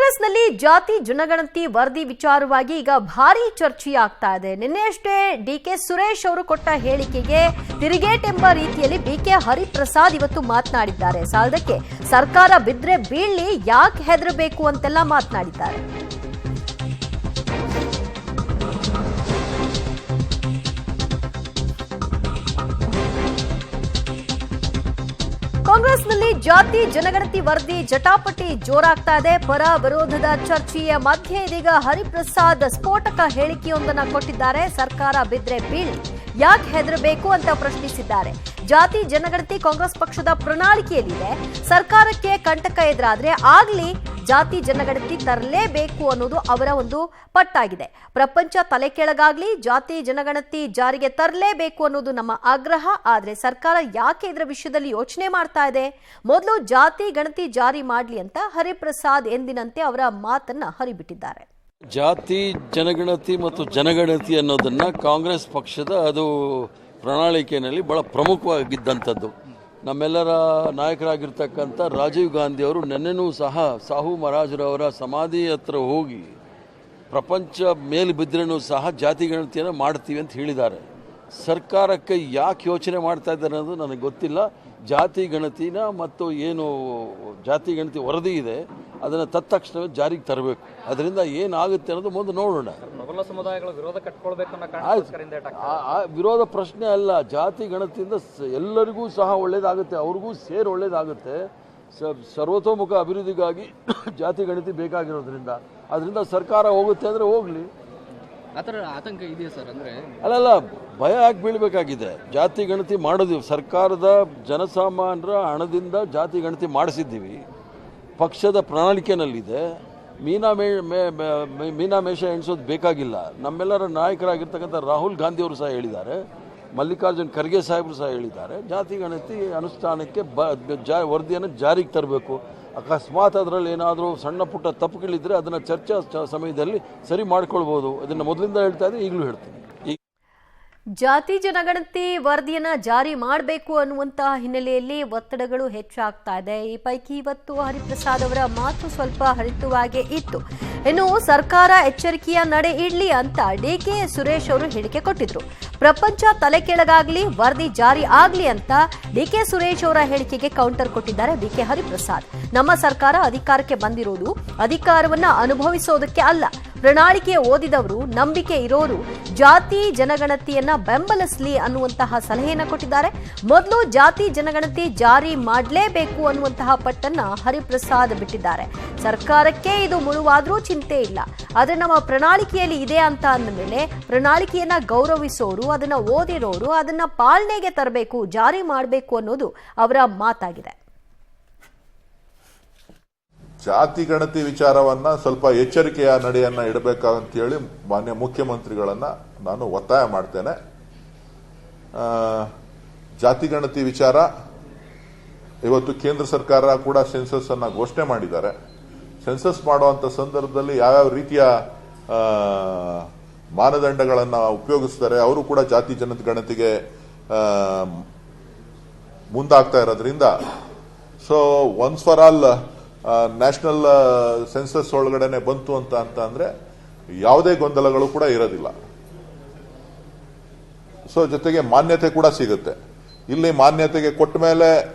ಕಾಂಗ್ರೆಸ್ನಲ್ಲಿ ಜಾತಿ ಜನಗಣತಿ ವರದಿ ವಿಚಾರವಾಗಿ ಈಗ ಭಾರಿ ಚರ್ಚೆಯಾಗ್ತಾ ಇದೆ. ನಿನ್ನೆಯಷ್ಟೇ ಡಿಕೆ ಸುರೇಶ್ ಅವರು ಕೊಟ್ಟ ಹೇಳಿಕೆಗೆ ತಿರುಗೇಟ್ ಎಂಬ ರೀತಿಯಲ್ಲಿ ಬಿಕೆ ಹರಿಪ್ರಸಾದ್ ಇವತ್ತು ಮಾತನಾಡಿದ್ದಾರೆ. ಸಾಲದಕ್ಕೆ ಸರ್ಕಾರ ಬಿದ್ರೆ ಬೀಳ್ಲಿ, ಯಾಕೆ ಹೆದರಬೇಕು ಅಂತೆಲ್ಲ ಮಾತನಾಡಿದ್ದಾರೆ. ಕಾಂಗ್ರೆಸ್ನಲ್ಲಿ ಜಾತಿ ಜನಗಣತಿ ವರದಿ ಜಟಾಪಟಿ ಜೋರಾಗ್ತಾ ಇದೆ. ಪರ ವಿರೋಧದ ಚರ್ಚೆಯ ಮಧ್ಯೆ ಇದೀಗ ಹರಿಪ್ರಸಾದ್ ಸ್ಫೋಟಕ ಹೇಳಿಕೆಯೊಂದನ್ನು ಕೊಟ್ಟಿದ್ದಾರೆ. ಸರ್ಕಾರ ಬಿದ್ರೆ ಬೀಳಿ, ಯಾಕೆ ಹೆದರಬೇಕು ಅಂತ ಪ್ರಶ್ನಿಸಿದ್ದಾರೆ. ಜಾತಿ ಜನಗಣತಿ ಕಾಂಗ್ರೆಸ್ ಪಕ್ಷದ ಪ್ರಣಾಳಿಕೆಯಲ್ಲಿದೆ. ಸರ್ಕಾರಕ್ಕೆ ಕಂಟಕ ಎದುರಾದ್ರೆ ಆಗ್ಲಿ ಜಾತಿ ಜನಗಣತಿ ತರಲೇಬೇಕು ಅನ್ನೋದು ಅವರ ಒಂದು ಪಟ್ಟಾಗಿದೆ. ಪ್ರಪಂಚ ತಲೆ ಕೆಳಗಾಗ್ಲಿ ಜಾತಿ ಜನಗಣತಿ ಜಾರಿಗೆ ತರಲೇಬೇಕು ಅನ್ನೋದು ನಮ್ಮ ಆಗ್ರಹ. ಆದ್ರೆ ಸರ್ಕಾರ ಯಾಕೆ ಇದರ ವಿಷಯದಲ್ಲಿ ಯೋಚನೆ ಮಾಡ್ತಾ ಇದೆ? ಮೊದಲು ಜಾತಿ ಗಣತಿ ಜಾರಿ ಮಾಡ್ಲಿ ಅಂತ ಹರಿಪ್ರಸಾದ್ ಎಂದಿನಂತೆ ಅವರ ಮಾತನ್ನ ಹರಿಬಿಟ್ಟಿದ್ದಾರೆ. ಜಾತಿ ಜನಗಣತಿ ಮತ್ತು ಜನಗಣತಿ ಅನ್ನೋದನ್ನ ಕಾಂಗ್ರೆಸ್ ಪಕ್ಷದ ಅದು ಪ್ರಣಾಳಿಕೆಯಲ್ಲಿ ಬಹಳ ಪ್ರಮುಖವಾಗಿದ್ದಂಥದ್ದು. ನಮ್ಮೆಲ್ಲರ ನಾಯಕರಾಗಿರ್ತಕ್ಕಂಥ ರಾಜೀವ್ ಗಾಂಧಿ ಅವರು ನೆನ್ನೆನೂ ಸಹ ಸಾಹು ಮಹಾರಾಜರವರ ಸಮಾಧಿ ಹತ್ರ ಹೋಗಿ ಪ್ರಪಂಚ ಮೇಲೆ ಬಿದ್ದರೂ ಸಹ ಜಾತಿ ಗಣತಿಯನ್ನು ಮಾಡ್ತೀವಿ ಅಂತ ಹೇಳಿದ್ದಾರೆ. ಸರ್ಕಾರಕ್ಕೆ ಯಾಕೆ ಯೋಚನೆ ಮಾಡ್ತಾ ಇದ್ದಾರೆ ಅನ್ನೋದು ನನಗೆ ಗೊತ್ತಿಲ್ಲ. ಜಾತಿ ಗಣತಿನ ಮತ್ತು ಏನು ಜಾತಿ ಗಣತಿ ವರದಿ ಇದೆ ಅದನ್ನು ತತ್ಕ್ಷಣವೇ ಜಾರಿಗೆ ತರಬೇಕು. ಅದರಿಂದ ಏನಾಗುತ್ತೆ ಅನ್ನೋದು ಮುಂದೆ ನೋಡೋಣ. ವಿರೋಧ ಪ್ರಶ್ನೆ ಅಲ್ಲ. ಜಾತಿ ಗಣತಿಯಿಂದ ಎಲ್ಲರಿಗೂ ಸಹ ಒಳ್ಳೇದಾಗುತ್ತೆ, ಅವ್ರಿಗೂ ಸೇರಿ ಒಳ್ಳೇದಾಗುತ್ತೆ. ಸರ್ವತೋಮುಖ ಅಭಿವೃದ್ಧಿಗಾಗಿ ಜಾತಿ ಗಣತಿ ಬೇಕಾಗಿರೋದ್ರಿಂದ ಅದರಿಂದ ಸರ್ಕಾರ ಹೋಗುತ್ತೆ ಅಂದರೆ ಹೋಗಲಿ. ಆತಂಕ ಇದೆಯಾ ಸರ್? ಅಂದ್ರೆ ಅಲ್ಲಲ್ಲ, ಭಯ ಯಾಕೆ ಬೀಳಬೇಕಾಗಿದೆ? ಜಾತಿ ಗಣತಿ ಮಾಡೋದು ಸರ್ಕಾರದ ಜನಸಾಮಾನ್ಯರ ಹಣದಿಂದ ಜಾತಿ ಗಣತಿ ಮಾಡಿಸಿದ್ದೀವಿ. ಪಕ್ಷದ ಪ್ರಣಾಳಿಕೆಯಲ್ಲಿದೆ. ಮೀನಾಮೇಷ ಎಣಿಸೋದು ಬೇಕಾಗಿಲ್ಲ. ನಮ್ಮೆಲ್ಲರ ನಾಯಕರಾಗಿರ್ತಕ್ಕಂಥ ರಾಹುಲ್ ಗಾಂಧಿ ಅವರು ಸಹ ಹೇಳಿದ್ದಾರೆ, ಮಲ್ಲಿಕಾರ್ಜುನ್ ಖರ್ಗೆ ಸಾಹೇಬರು ಸಹ ಹೇಳಿದ್ದಾರೆ, ಜಾತಿ ಗಣತಿ ಅನುಷ್ಠಾನಕ್ಕೆ ವರದಿಯನ್ನು ಜಾರಿಗೆ ತರಬೇಕು. ಅಕಸ್ಮಾತ್ ಅದರಲ್ಲಿ ಏನಾದರೂ ಸಣ್ಣ ಪುಟ್ಟ ತಪ್ಪುಗಳಿದ್ರೆ ಅದನ್ನು ಚರ್ಚಾ ಸಮಯದಲ್ಲಿ ಸರಿ ಮಾಡ್ಕೊಳ್ಬೋದು. ಅದನ್ನು ಮೊದಲಿಂದ ಹೇಳ್ತಾ ಇದ್ದೀನಿ, ಈಗಲೂ ಹೇಳ್ತೀನಿ. ಜಾತಿ ಜನಗಣತಿ ವರದಿಯನ್ನ ಜಾರಿ ಮಾಡಬೇಕು ಅನ್ನುವಂತಹ ಹಿನ್ನೆಲೆಯಲ್ಲಿ ಒತ್ತಡಗಳು ಹೆಚ್ಚಾಗ್ತಾ ಇದೆ. ಈ ಪೈಕಿ ಇವತ್ತು ಹರಿಪ್ರಸಾದ್ ಅವರ ಮಾತು ಸ್ವಲ್ಪ ಹರಿತವಾಗೇ ಇತ್ತು. ಇನ್ನು ಸರ್ಕಾರ ಎಚ್ಚರಿಕೆಯ ನಡೆ ಇಡ್ಲಿ ಅಂತ ಡಿಕೆ ಸುರೇಶ್ ಅವರು ಹೇಳಿಕೆ ಕೊಟ್ಟಿದ್ರು. ಪ್ರಪಂಚ ತಲೆ ಕೆಳಗಾಗ್ಲಿ ವರದಿ ಜಾರಿ ಆಗ್ಲಿ ಅಂತ ಡಿಕೆ ಸುರೇಶ್ ಅವರ ಹೇಳಿಕೆಗೆ ಕೌಂಟರ್ ಕೊಟ್ಟಿದ್ದಾರೆ ಬಿಕೆ ಹರಿಪ್ರಸಾದ್. ನಮ್ಮ ಸರ್ಕಾರ ಅಧಿಕಾರಕ್ಕೆ ಬಂದಿರೋದು ಅಧಿಕಾರವನ್ನ ಅನುಭವಿಸೋದಕ್ಕೆ ಅಲ್ಲ. ಪ್ರಣಾಳಿಕೆ ಓದಿದವರು, ನಂಬಿಕೆ ಇರೋರು ಜಾತಿ ಜನಗಣತಿಯನ್ನ ಬೆಂಬಲಿಸಲಿ ಅನ್ನುವಂತಹ ಸಲಹೆಯನ್ನ ಕೊಟ್ಟಿದ್ದಾರೆ. ಮೊದಲು ಜಾತಿ ಜನಗಣತಿ ಜಾರಿ ಮಾಡಲೇಬೇಕು ಅನ್ನುವಂತಹ ಪಟ್ಟನ್ನ ಹರಿಪ್ರಸಾದ್ ಬಿಟ್ಟಿದ್ದಾರೆ. ಸರ್ಕಾರಕ್ಕೆ ಇದು ಮುಳುವಾದ್ರೂ ಚಿಂತೆ ಇಲ್ಲ, ಆದ್ರೆ ನಮ್ಮ ಪ್ರಣಾಳಿಕೆಯಲ್ಲಿ ಇದೆ ಅಂತ ಅಂದ ಮೇಲೆ ಪ್ರಣಾಳಿಕೆಯನ್ನ ಗೌರವಿಸೋರು, ಅದನ್ನ ಓದಿರೋರು ಅದನ್ನ ಪಾಲನೆಗೆ ತರಬೇಕು, ಜಾರಿ ಮಾಡಬೇಕು ಅನ್ನೋದು ಅವರ ಮಾತಾಗಿದೆ. ಜಾತಿ ಗಣತಿ ವಿಚಾರವನ್ನ ಸ್ವಲ್ಪ ಎಚ್ಚರಿಕೆಯ ನಡೆಯನ್ನ ಇಡಬೇಕಂತ ಹೇಳಿ ಮಾನ್ಯ ಮುಖ್ಯಮಂತ್ರಿಗಳನ್ನ ನಾನು ಒತ್ತಾಯ ಮಾಡ್ತೇನೆ. ಜಾತಿ ಗಣತಿ ವಿಚಾರ ಇವತ್ತು ಕೇಂದ್ರ ಸರ್ಕಾರ ಕೂಡ ಸೆನ್ಸಸ್ ಅನ್ನ ಘೋಷಣೆ ಮಾಡಿದ್ದಾರೆ. ಸೆನ್ಸಸ್ ಮಾಡುವಂತ ಸಂದರ್ಭದಲ್ಲಿ ಯಾವ್ಯಾವ ರೀತಿಯ ಮಾನದಂಡಗಳನ್ನ ಉಪಯೋಗಿಸ್ತಾರೆ, ಅವರು ಕೂಡ ಜಾತಿ ಜನಗಣತಿಗೆ ಮುಂದಾಗ್ತಾ ಇರೋದ್ರಿಂದ so once for all national census ಒಳಗಡೆನೆ ಬಂತು ಅಂತ ಅಂದ್ರೆ ಯಾವುದೇ ಗೊಂದಲಗಳು ಕೂಡ ಇರೋದಿಲ್ಲ. ಸೊ ಜೊತೆಗೆ ಮಾನ್ಯತೆ ಕೂಡ ಸಿಗುತ್ತೆ. ಇಲ್ಲಿ ಮಾನ್ಯತೆಗೆ ಕೊಟ್ಟ ಮೇಲೆ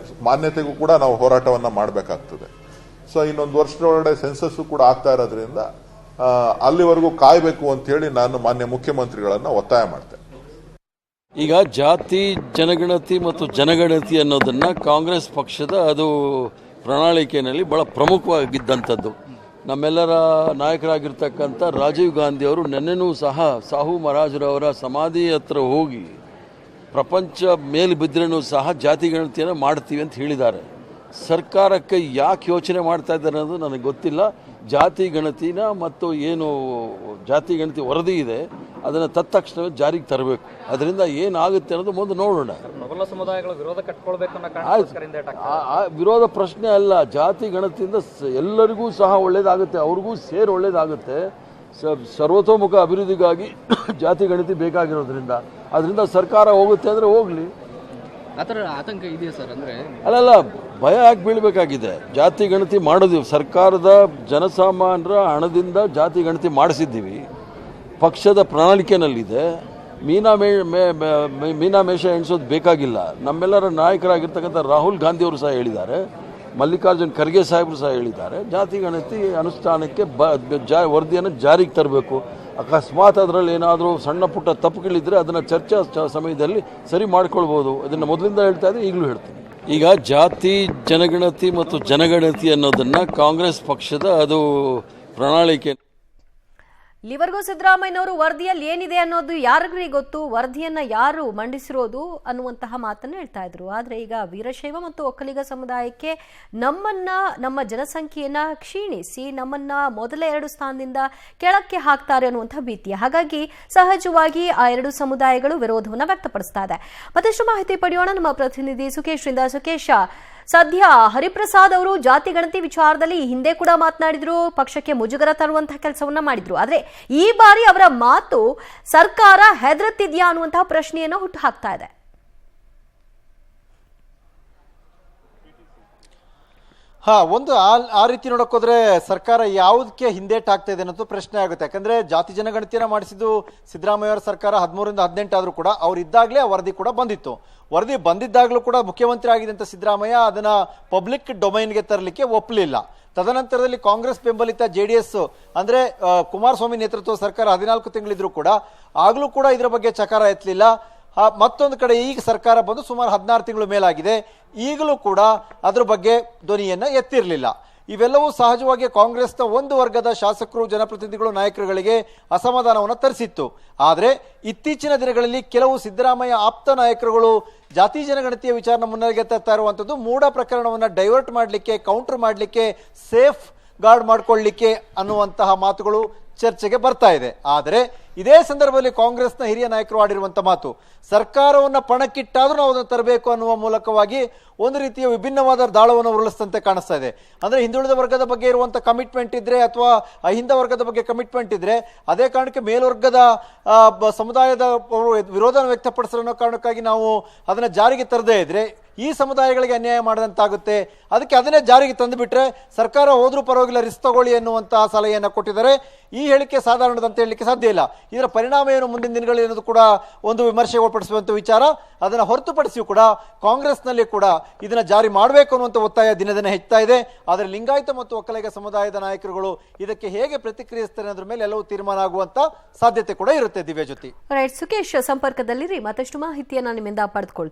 ಮಾನ್ಯತೆಗೂ ಕೂಡ ನಾವು ಹೋರಾಟವನ್ನ ಮಾಡಬೇಕಾಗ್ತದೆ. ಸೊ ಇನ್ನೊಂದು ವರ್ಷದೊಳಗಡೆ ಸೆನ್ಸಸ್ ಕೂಡ ಆಗ್ತಾ ಇರೋದ್ರಿಂದ ಅಲ್ಲಿವರೆಗೂ ಕಾಯಬೇಕು ಅಂತ ಹೇಳಿ ನಾನು ಮಾನ್ಯ ಮುಖ್ಯಮಂತ್ರಿಗಳನ್ನ ಒತ್ತಾಯ ಮಾಡ್ತೇನೆ. ಈಗ ಜಾತಿ ಜನಗಣತಿ ಮತ್ತು ಜನಗಣತಿ ಅನ್ನೋದನ್ನ ಕಾಂಗ್ರೆಸ್ ಪಕ್ಷದ ಅದು ಪ್ರಣಾಳಿಕೆಯಲ್ಲಿ ಬಹಳ ಪ್ರಮುಖವಾಗಿದ್ದಂಥದ್ದು. ನಮ್ಮೆಲ್ಲರ ನಾಯಕರಾಗಿರ್ತಕ್ಕಂಥ ರಾಜೀವ್ ಗಾಂಧಿ ಅವರು ನೆನ್ನೆನೂ ಸಹ ಸಾಹು ಮಹಾರಾಜರವರ ಸಮಾಧಿ ಹತ್ರ ಹೋಗಿ ಪ್ರಪಂಚ ಮೇಲೆ ಬಿದ್ದರೂ ಸಹ ಜಾತಿ ಗಣತಿಯನ್ನು ಮಾಡ್ತೀವಿ ಅಂತ ಹೇಳಿದ್ದಾರೆ. ಸರ್ಕಾರಕ್ಕೆ ಯಾಕೆ ಯೋಚನೆ ಮಾಡ್ತಾ ಇದ್ದಾರೆ ಅನ್ನೋದು ನನಗೆ ಗೊತ್ತಿಲ್ಲ. ಜಾತಿ ಗಣತಿನ ಮತ್ತು ಏನು ಜಾತಿ ಗಣತಿ ವರದಿ ಇದೆ ಅದನ್ನು ತತ್ಕ್ಷಣವೇ ಜಾರಿಗೆ ತರಬೇಕು. ಅದರಿಂದ ಏನಾಗುತ್ತೆ ಅನ್ನೋದು ಮುಂದೆ ನೋಡೋಣ. ವಿರೋಧ ಪ್ರಶ್ನೆ ಅಲ್ಲ. ಜಾತಿ ಗಣತಿಯಿಂದ ಎಲ್ಲರಿಗೂ ಸಹ ಒಳ್ಳೇದಾಗುತ್ತೆ, ಅವ್ರಿಗೂ ಸೇರಿ ಒಳ್ಳೇದಾಗುತ್ತೆ. ಸರ್ವತೋಮುಖ ಅಭಿವೃದ್ಧಿಗಾಗಿ ಜಾತಿ ಗಣತಿ ಬೇಕಾಗಿರೋದ್ರಿಂದ ಅದರಿಂದ ಸರ್ಕಾರ ಹೋಗುತ್ತೆ ಅಂದರೆ ಹೋಗಲಿ. ಆ ಥರ ಆತಂಕ ಇದೆಯಾ ಸರ್? ಅಂದರೆ ಅಲ್ಲಲ್ಲ, ಭಯ ಯಾಕೆ ಬೀಳಬೇಕಾಗಿದೆ? ಜಾತಿ ಗಣತಿ ಮಾಡೋದಿವಿ, ಸರ್ಕಾರದ ಜನಸಾಮಾನ್ಯರ ಹಣದಿಂದ ಜಾತಿ ಗಣತಿ ಮಾಡಿಸಿದ್ದೀವಿ, ಪಕ್ಷದ ಪ್ರಣಾಳಿಕೆನಲ್ಲಿದೆ. ಮೀನಾಮೇಷ ಎಣಿಸೋದು ಬೇಕಾಗಿಲ್ಲ. ನಮ್ಮೆಲ್ಲರ ನಾಯಕರಾಗಿರ್ತಕ್ಕಂಥ ರಾಹುಲ್ ಗಾಂಧಿಯವರು ಸಹ ಹೇಳಿದ್ದಾರೆ, ಮಲ್ಲಿಕಾರ್ಜುನ್ ಖರ್ಗೆ ಸಾಹೇಬರು ಸಹ ಹೇಳಿದ್ದಾರೆ, ಜಾತಿ ಗಣತಿ ಅನುಷ್ಠಾನಕ್ಕೆ ವರದಿಯನ್ನು ಜಾರಿಗೆ ತರಬೇಕು. ಅಕಸ್ಮಾತ್ ಅದರಲ್ಲಿ ಏನಾದರೂ ಸಣ್ಣ ಪುಟ್ಟ ತಪ್ಪುಗಳಿದ್ದರೆ ಅದನ್ನು ಚರ್ಚಾ ಸಮಯದಲ್ಲಿ ಸರಿ ಮಾಡ್ಕೊಳ್ಬೋದು. ಅದನ್ನು ಮೊದಲಿಂದ ಹೇಳ್ತಾ ಇದ್ದೆ, ಈಗಲೂ ಹೇಳ್ತೀನಿ. ಈಗ ಜಾತಿ ಜನಗಣತಿ ಮತ್ತು ಜನಗಣತಿ ಅನ್ನೋದನ್ನು ಕಾಂಗ್ರೆಸ್ ಪಕ್ಷದ ಅದು ಪ್ರಣಾಳಿಕೆ. ಇಲ್ಲಿವರೆಗೂ ಸಿದ್ದರಾಮಯ್ಯನವರು ವರದಿಯಲ್ಲಿ ಏನಿದೆ ಅನ್ನೋದು ಯಾರಿಗೂ ಗೊತ್ತು, ವರದಿಯನ್ನ ಯಾರು ಮಂಡಿಸಿರೋದು ಅನ್ನುವಂತಹ ಮಾತನ್ನು ಹೇಳ್ತಾ ಇದ್ರು. ಆದರೆ ಈಗ ವೀರಶೈವ ಮತ್ತು ಒಕ್ಕಲಿಗ ಸಮುದಾಯಕ್ಕೆ ನಮ್ಮ ಜನಸಂಖ್ಯೆಯನ್ನ ಕ್ಷೀಣಿಸಿ ನಮ್ಮನ್ನ ಮೊದಲ 2 ಸ್ಥಾನದಿಂದ ಕೆಳಕ್ಕೆ ಹಾಕ್ತಾರೆ ಅನ್ನುವಂತಹ ಭೀತಿ. ಹಾಗಾಗಿ ಸಹಜವಾಗಿ ಆ 2 ಸಮುದಾಯಗಳು ವಿರೋಧವನ್ನು ವ್ಯಕ್ತಪಡಿಸ್ತಾ ಇದೆ. ಮತ್ತಷ್ಟು ಮಾಹಿತಿ ಪಡೆಯೋಣ ನಮ್ಮ ಪ್ರತಿನಿಧಿ ಸುಖೇಶ್ ರಿಂದ. ಸುಖೇಶ, ಸದ್ಯ ಹರಿಪ್ರಸಾದ್ ಅವರು ಜಾತಿ ಗಣತಿ ವಿಚಾರದಲ್ಲಿ ಹಿಂದೆ ಕೂಡ ಮಾತನಾಡಿದ್ರು, ಪಕ್ಷಕ್ಕೆ ಮುಜುಗರ ತರುವಂತಹ ಕೆಲಸವನ್ನ ಮಾಡಿದ್ರು. ಆದ್ರೆ ಈ ಬಾರಿ ಅವರ ಮಾತು ಸರ್ಕಾರ ಹೆದರುತ್ತಿದ್ಯಾ ಅನ್ನುವಂತಹ ಪ್ರಶ್ನೆಯನ್ನು ಹುಟ್ಟು ಹಾಕ್ತಾ ಇದೆ. ಒಂದು ಆ ರೀತಿ ನೋಡೋಕೋದ್ರೆ ಸರ್ಕಾರ ಯಾವುದಕ್ಕೆ ಹಿಂದೇಟ್ ಆಗ್ತಾ ಇದೆ ಅನ್ನೋದು ಪ್ರಶ್ನೆ ಆಗುತ್ತೆ. ಯಾಕಂದ್ರೆ ಜಾತಿ ಜನಗಣತಿಯನ್ನ ಮಾಡಿಸಿದ್ದು ಸಿದ್ದರಾಮಯ್ಯ ಅವರ ಸರ್ಕಾರ 13ರಿಂದ 18 ಆದ್ರೂ ಕೂಡ ಅವ್ರು ಇದ್ದಾಗಲೇ ಆ ವರದಿ ಕೂಡ ಬಂದಿತ್ತು. ವರದಿ ಬಂದಿದ್ದಾಗಲೂ ಕೂಡ ಮುಖ್ಯಮಂತ್ರಿ ಆಗಿದ್ದಂತ ಸಿದ್ದರಾಮಯ್ಯ ಅದನ್ನ ಪಬ್ಲಿಕ್ ಡೊಮೈನ್ಗೆ ತರಲಿಕ್ಕೆ ಒಪ್ಪಲಿಲ್ಲ. ತದನಂತರದಲ್ಲಿ ಕಾಂಗ್ರೆಸ್ ಬೆಂಬಲಿತ JDS ಅಂದ್ರೆ ಕುಮಾರಸ್ವಾಮಿ ನೇತೃತ್ವದ ಸರ್ಕಾರ 14 ತಿಂಗಳಿದ್ರು ಕೂಡ ಆಗ್ಲೂ ಕೂಡ ಇದರ ಬಗ್ಗೆ ಚಕಾರ ಎತ್ತಲಿಲ್ಲ. ಮತ್ತೊಂದು ಕಡೆ ಈಗ ಸರ್ಕಾರ ಬಂದು ಸುಮಾರು 16 ತಿಂಗಳು ಮೇಲಾಗಿದೆ, ಈಗಲೂ ಕೂಡ ಅದ್ರ ಬಗ್ಗೆ ಧ್ವನಿಯನ್ನ ಎತ್ತಿರಲಿಲ್ಲ. ಇವೆಲ್ಲವೂ ಸಹಜವಾಗಿ ಕಾಂಗ್ರೆಸ್ನ ಒಂದು ವರ್ಗದ ಶಾಸಕರು, ಜನಪ್ರತಿನಿಧಿಗಳು, ನಾಯಕರುಗಳಿಗೆ ಅಸಮಾಧಾನವನ್ನು ತರಿಸಿತ್ತು. ಆದರೆ ಇತ್ತೀಚಿನ ದಿನಗಳಲ್ಲಿ ಕೆಲವು ಸಿದ್ದರಾಮಯ್ಯ ಆಪ್ತ ನಾಯಕರುಗಳು ಜಾತಿ ಜನಗಣತಿಯ ವಿಚಾರನ ಮುನ್ನೆಲೆಗೆ ತರ್ತಾ ಇರುವಂಥದ್ದು ಮೂಢ ಪ್ರಕರಣವನ್ನು ಡೈವರ್ಟ್ ಮಾಡಲಿಕ್ಕೆ, ಕೌಂಟರ್ ಮಾಡಲಿಕ್ಕೆ, ಸೇಫ್ ಗಾರ್ಡ್ ಮಾಡ್ಕೊಳ್ಳಿಕ್ಕೆ ಅನ್ನುವಂತಹ ಮಾತುಗಳು ಚರ್ಚೆಗೆ ಬರ್ತಾ ಇದೆ. ಆದರೆ ಇದೇ ಸಂದರ್ಭದಲ್ಲಿ ಕಾಂಗ್ರೆಸ್ನ ಹಿರಿಯ ನಾಯಕರು ಆಡಿರುವಂತ ಮಾತು, ಸರ್ಕಾರವನ್ನ ಪಣಕ್ಕಿಟ್ಟಾದ್ರೂ ನಾವು ಅದನ್ನು ತರಬೇಕು ಅನ್ನುವ ಮೂಲಕವಾಗಿ ಒಂದು ರೀತಿಯ ವಿಭಿನ್ನವಾದ ದಾಳವನ್ನು ಉರುಳಿಸ್ತಂತೆ ಕಾಣಿಸ್ತಾ ಇದೆ. ಅಂದ್ರೆ ಹಿಂದುಳಿದ ವರ್ಗದ ಬಗ್ಗೆ ಇರುವಂತ ಕಮಿಟ್ಮೆಂಟ್ ಇದ್ರೆ ಅಥವಾ ಅಹಿಂದ ವರ್ಗದ ಬಗ್ಗೆ ಕಮಿಟ್ಮೆಂಟ್ ಇದ್ರೆ ಅದೇ ಕಾರಣಕ್ಕೆ ಮೇಲ್ವರ್ಗದ ಸಮುದಾಯದ ವಿರೋಧ ವ್ಯಕ್ತಪಡಿಸೋ ಕಾರಣಕ್ಕಾಗಿ ನಾವು ಅದನ್ನ ಜಾರಿಗೆ ತರದೇ ಇದ್ರೆ ಈ ಸಮುದಾಯಗಳಿಗೆ ಅನ್ಯಾಯ ಮಾಡಿದಂತಾಗುತ್ತೆ. ಅದಕ್ಕೆ ಅದನ್ನೇ ಜಾರಿಗೆ ತಂದು ಬಿಟ್ರೆ ಸರ್ಕಾರ ಹೋದ್ರೂ ಪರವಾಗಿಲ್ಲ, ರಿಸ್ಕ್ ತಗೊಳ್ಳಿ ಎನ್ನುವಂತಹ ಸಲಹೆಯನ್ನು ಕೊಟ್ಟಿದ್ದಾರೆ. ಈ ಹೇಳಿಕೆ ಸಾಧಾರಣದಂತ ಹೇಳಲಿಕ್ಕೆ ಸಾಧ್ಯ ಇಲ್ಲ. ಇದರ ಪರಿಣಾಮ ಏನು ಮುಂದಿನ ದಿನಗಳಲ್ಲಿ ಅನ್ನೋದು ಕೂಡ ಒಂದು ವಿಮರ್ಶೆಗೆ ಒಳಪಡಿಸುವಂತ ವಿಚಾರ. ಅದನ್ನು ಹೊರತುಪಡಿಸಿಯೂ ಕೂಡ ಕಾಂಗ್ರೆಸ್ನಲ್ಲಿ ಕೂಡ ಇದನ್ನ ಜಾರಿ ಮಾಡಬೇಕು ಅನ್ನುವಂಥ ಒತ್ತಾಯ ದಿನ ಹೆಚ್ಚುತ್ತಾ ಇದೆ. ಆದರೆ ಲಿಂಗಾಯತ ಮತ್ತು ಒಕ್ಕಲಿಗ ಸಮುದಾಯದ ನಾಯಕರುಗಳು ಇದಕ್ಕೆ ಹೇಗೆ ಪ್ರತಿಕ್ರಿಯಿಸ್ತಾರೆ ಅನ್ನೋದ್ರ ಮೇಲೆ ಎಲ್ಲವೂ ತೀರ್ಮಾನ ಆಗುವಂತ ಸಾಧ್ಯತೆ ಕೂಡ ಇರುತ್ತೆ. ದಿವ್ಯಜ್ಯೋತಿ, ರೈಟ್ ಸುಖೇಶ್, ಸಂಪರ್ಕದಲ್ಲಿರಿ, ಮತ್ತಷ್ಟು ಮಾಹಿತಿಯನ್ನ ನಿಮ್ಮಿಂದ ಪಡೆದುಕೊಳ್ತೀವಿ.